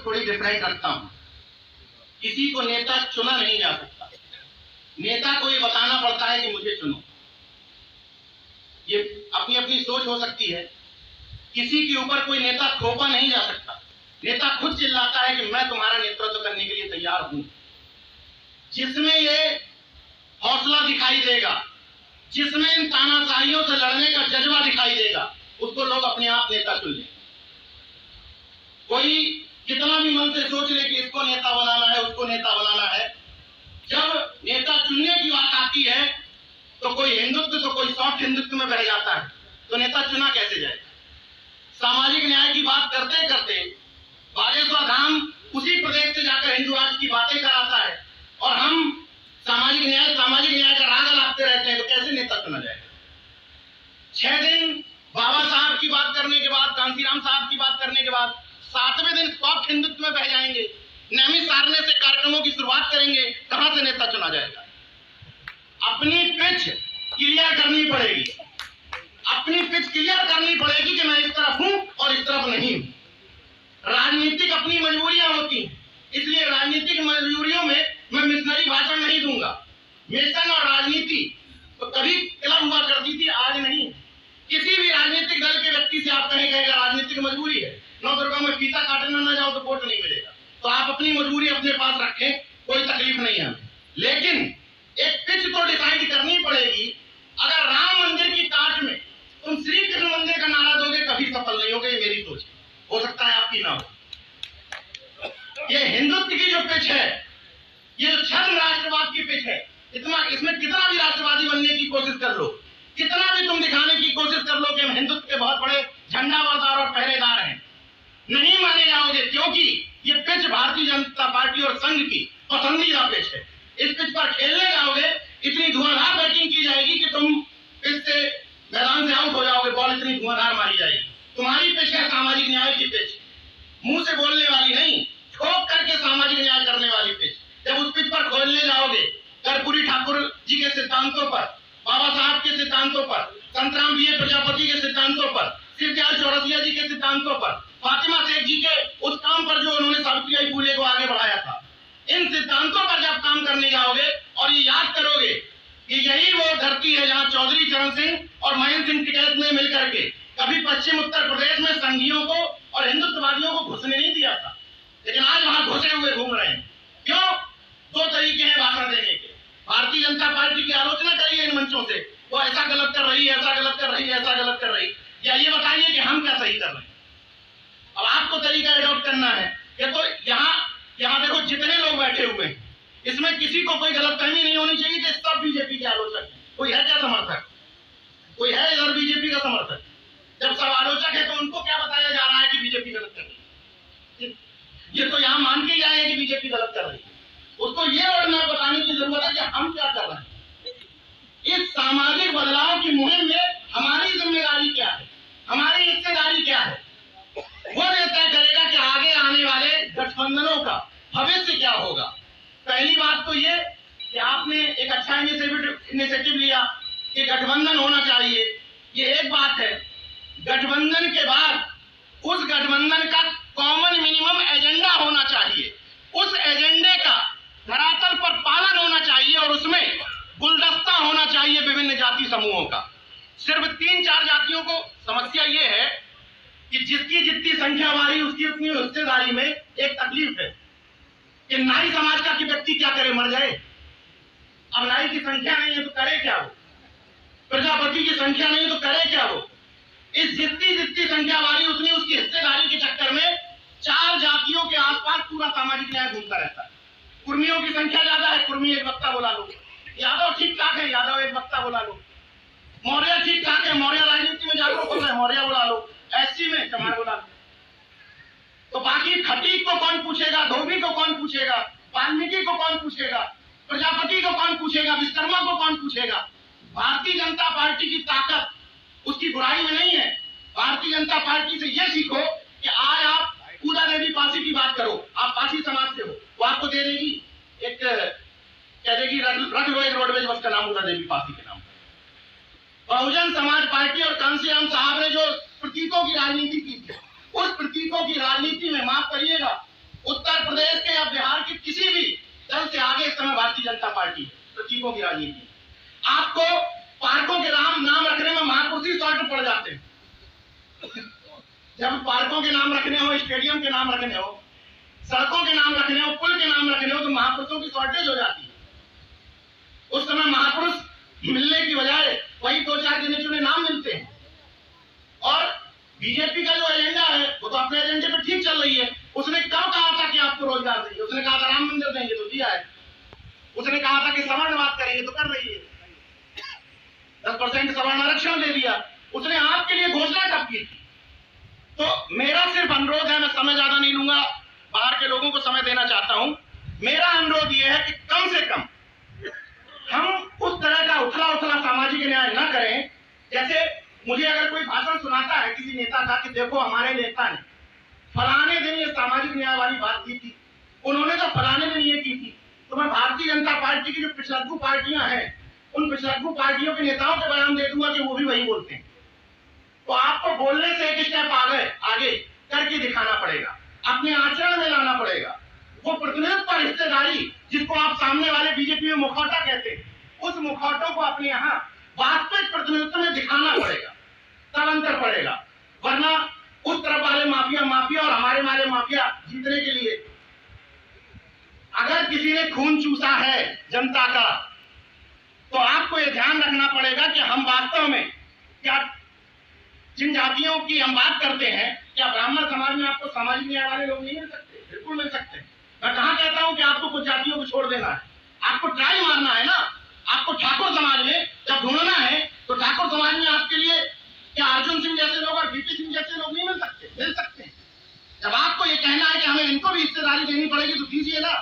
थोड़ी डिफरेंट रखता हूँ। किसी को नेता चुना नहीं जा सकता, नेता को ये बताना पड़ता है कि मुझे चुनो। ये अपनी अपनी सोच हो सकती है, किसी के ऊपर कोई नेता थोपा नहीं जा सकता। नेता खुद चिल्लाता है कि मैं तुम्हारा नेतृत्व करने के लिए तैयार हूं। जिसमें ये हौसला दिखाई देगा, जिसमें इन तानाशाहियों से लड़ने का जज्बा दिखाई देगा, उसको लोग अपने आप नेता चुन लें। कोई कितना भी मन से सोच ले कि इसको नेता बनाना है, उसको नेता बनाना है, जब नेता चुनने की बात आती है तो कोई हिंदुत्व तो कोई सॉफ्ट हिंदुत्व में बह जाता है, तो नेता चुना कैसे जाए। सामाजिक न्याय की बात करते करते बागेश्वर धाम उसी प्रदेश से जाकर हिंदू राष्ट्र की बातें कराता है और हम सामाजिक न्याय का राग लाते रहते हैं, तो कैसे नेता चुना जाएगा। 6 दिन बाबा साहब की बात करने के बाद, कांसीराम साहब की बात करने के बाद 7वें दिन सॉफ्ट हिंदुत्व में बह जाएंगे, नैमिष सारने से कार्यक्रमों की शुरुआत करेंगे, कहां से नेता चुना जाएगा। अपनी पिच क्लियर करनी पड़ेगी, अपनी पिच क्लियर करनी पड़ेगी कि मैं इस तरफ हूं और इस तरफ नहीं हूं। राजनीतिक अपनी मजबूरियां होती हैं, इसलिए राजनीतिक मजबूरियों में मैं मिशनरी भाषण नहीं दूंगा। मिशन और राजनीति तो कभी क्लब हुआ करती थी, आज नहीं। किसी भी राजनीतिक दल के व्यक्ति से आप कहेगा राजनीतिक मजबूरी है, 9 दुर्गा में फीता काटने न जाओ तो वोट नहीं मिलेगा। तो आप अपनी मजबूरी अपने पास रखें, कोई तकलीफ नहीं है। लेकिन एक पिच तो डिसाइड करनी पड़ेगी। अगर राम मंदिर की काट में तुम श्री कृष्ण मंदिर का नारा दोगे, कभी सफल नहीं होगे। ये मेरी सोच है, हो सकता है आपकी ना हो। ये हिंदुत्व की जो पिच है, ये जो छद्म राष्ट्रवाद की पिच है, इसमें कितना भी राष्ट्रवादी बनने की कोशिश कर लो, कितना भी तुम दिखाने की कोशिश कर लो कि हम हिंदुत्व के बहुत बड़े झंडाबरदार और पहरेदार हैं, नहीं माने जाओगे। क्योंकि ये पिच भारतीय जनता पार्टी और संघ की पसंदीदा पिच है। इस पिच पर खेलने जाओगे, इतनी धुआंधार बैटिंग की जाएगी कि तुम इससे मैदान से आउट हो जाओगे। बॉल इतनी धुआंधार मारी जाएगी। तुम्हारी पिच है सामाजिक न्याय की पिच, मुंह से बोलने वाली नहीं, ठोक करके सामाजिक न्याय करने वाली पिच। जब उस पिच पर खोलने जाओगे, कर्पूरी ठाकुर जी के सिद्धांतों पर, बाबा साहब के सिद्धांतों पर, संतराम बीए प्रजापति के सिद्धांतों पर, शिवदयाल चौरसिया जी के सिद्धांतों पर, फातिमा शेख जी के उस काम पर जो उन्होंने सावित्रीबाई फुले को आगे बढ़ाया था, इन सिद्धांतों पर जब काम करने जाओगे और ये याद करोगे कि यही वो धरती है जहां चौधरी चरण सिंह और महेंद्र सिंह टिकैत ने मिलकर के कभी पश्चिम उत्तर प्रदेश में संघियों को और हिंदुत्ववादियों को घुसने नहीं दिया था, लेकिन आज वहां घुसे हुए घूम रहे हैं। क्यों? 2 तरीके हैं भाषण देने के। भारतीय जनता पार्टी की आलोचना करिए इन मंचों से, वो ऐसा गलत कर रही है, ऐसा गलत कर रही है, ऐसा गलत कर रही है, या ये बताइए कि हम क्या सही कर रहे हैं। अब आपको तरीका एडॉप्ट करना है। ये तो यहाँ देखो जितने लोग बैठे हुए हैं, इसमें किसी को कोई गलतफहमी नहीं होनी चाहिए कि सब बीजेपी के आलोचक हैं। कोई है क्या समर्थक? कोई है इधर बीजेपी का समर्थक? जब सब आलोचक है तो उनको क्या बताया जा रहा है कि बीजेपी गलत कर रही है? ये तो यहाँ मान के ही आए हैं कि बीजेपी गलत कर रही है। उसको ये रोड मैप बताने की जरूरत है कि हम क्या कर रहे हैं। इस सामाजिक बदलाव की मुहिम में हमारी जिम्मेदारी क्या है, हमारी हिस्सेदारी क्या है, वो तय करेगा कि आगे आने वाले गठबंधनों का भविष्य क्या होगा। पहली बात तो ये कि आपने एक अच्छा इनिशिएटिव लिया कि गठबंधन होना चाहिए, ये एक बात है। गठबंधन के बाद उस गठबंधन का कॉमन मिनिमम एजेंडा होना चाहिए, उस एजेंडे का धरातल पर पालन होना चाहिए और उसमें गुलदस्ता होना चाहिए विभिन्न जाति समूहों का। सिर्फ 3-4 जातियों को समस्या ये है कि जिसकी जितनी संख्या हमारी उसकी उतनी हिस्सेदारी में एक तकलीफ है कि नाई समाज का कि व्यक्ति क्या करे, मर जाए। अब नाई की संख्या नहीं है तो करे क्या वो, प्रजापति की संख्या नहीं तो करे क्या वो। इस जितनी संख्या हमारी उतनी उसकी हिस्सेदारी के चक्कर में 4 जातियों के आसपास पूरा सामाजिक न्याय घूमता रहता है। कुर्मियों की संख्या ज्यादा है, कुर्मी एक वक्ता बुला लो। यादव ठीक ठाक है, यादव एक वक्ता बुला लो। मौर्य ठीक ठाक है, मौर्य राजनीति में जागरूक हो गए, मौर्य बुला लो। एससी में चमार बुला लो। तो बाकी खटीक को कौन पूछेगा, धोबी को कौन पूछेगा, वाल्मीकि को कौन पूछेगा, प्रजापति को कौन पूछेगा, विश्वकर्मा को कौन पूछेगा। भारतीय जनता पार्टी की ताकत उसकी बुराई में नहीं है। भारतीय जनता पार्टी से यह सीखो कि आज आप पूजा देवी पासी की बात करो, आप पासी समाज से हो, वो आपको दे देगी एक कह देगी रख लो एक रोडवेज बस का नाम पूजा देवी पासी के नाम। बहुजन समाज पार्टी और कांसीराम साहब ने जो प्रतीकों की राजनीति की थी, उस प्रतीकों की राजनीति में माफ करिएगा, भारतीय जनता पार्टी, प्रतीकों की राजनीति। आपको पार्कों के नाम रखने में महापुरुष शॉर्ट पड़ जाते हैं। जब पार्कों के नाम रखने हो, स्टेडियम के नाम रखने हो, सड़कों के नाम रखने हो, पुल के नाम रखने हो, तो महापुरुषों की शॉर्टेज हो जाती है। उस समय महापुरुष मिलने की बजाय वही 2-4 गिने चुने नाम मिलते हैं। और बीजेपी का जो एजेंडा है वो तो अपने एजेंडे पे ठीक चल रही है। उसने कब कहा था कि आपको रोजगार देंगे? उसने कहा था राम मंदिर देंगे, तो दिया है। उसने कहा था कि समाजवाद करेंगे, तो कर रही है। 10% सवर्ण आरक्षण दे दिया। उसने आपके लिए घोषणा कब की थी? तो मेरा सिर्फ अनुरोध है, मैं समय ज्यादा नहीं लूंगा, बाहर के लोगों को समय देना चाहता हूं। मेरा अनुरोध यह है कि कम से कम हम उस तरह का उथला सामाजिक न्याय न करें। जैसे मुझे अगर कोई भाषण सुनाता है किसी नेता का कि देखो हमारे नेता ने फलाने दिन ये सामाजिक न्याय वाली बात की थी, उन्होंने तो फलाने दिन ये की थी, तो मैं भारतीय जनता पार्टी की जो पिछलग्गू पार्टियां हैं उन पिछलग्गू पार्टियों के नेताओं को बयान दे दूंगा कि वो भी वही बोलते हैं। तो आपको बोलने से एक स्टेप आगे करके दिखाना पड़ेगा, अपने आचरण में लाना पड़ेगा। वो प्रतिनिधित्व और हिस्सेदारी जिसको आप सामने वाले बीजेपी में मुखौटा कहते हैं, उस मुखौटों को अपने यहाँ वास्तविक प्रतिनिधित्व में दिखाना पड़ेगा, तब अंतर पड़ेगा। वरना उस तरफ वाले माफिया और हमारे वाले माफिया जीतने के लिए अगर किसी ने खून चूसा है जनता का, तो आपको यह ध्यान रखना पड़ेगा कि हम वास्तव में क्या जिन जातियों की हम बात करते हैं, क्या ब्राह्मण समाज में आपको सामाजिक न्याय वाले लोग नहीं मिल सकते? बिल्कुल मिल सकते हैं। मैं कहां कहता हूं कि आपको कुछ जातियों को छोड़ देना है, आपको ट्राई मारना है ना। आपको ठाकुर समाज में जब ढूंढना है तो ठाकुर समाज में आपके लिए क्या अर्जुन सिंह जैसे लोग और बीपी सिंह जैसे लोग नहीं मिल सकते? मिल सकते हैं। जब आपको ये कहना है कि हमें इनको भी हिस्सेदारी देनी पड़ेगी, तो दीजिए ना।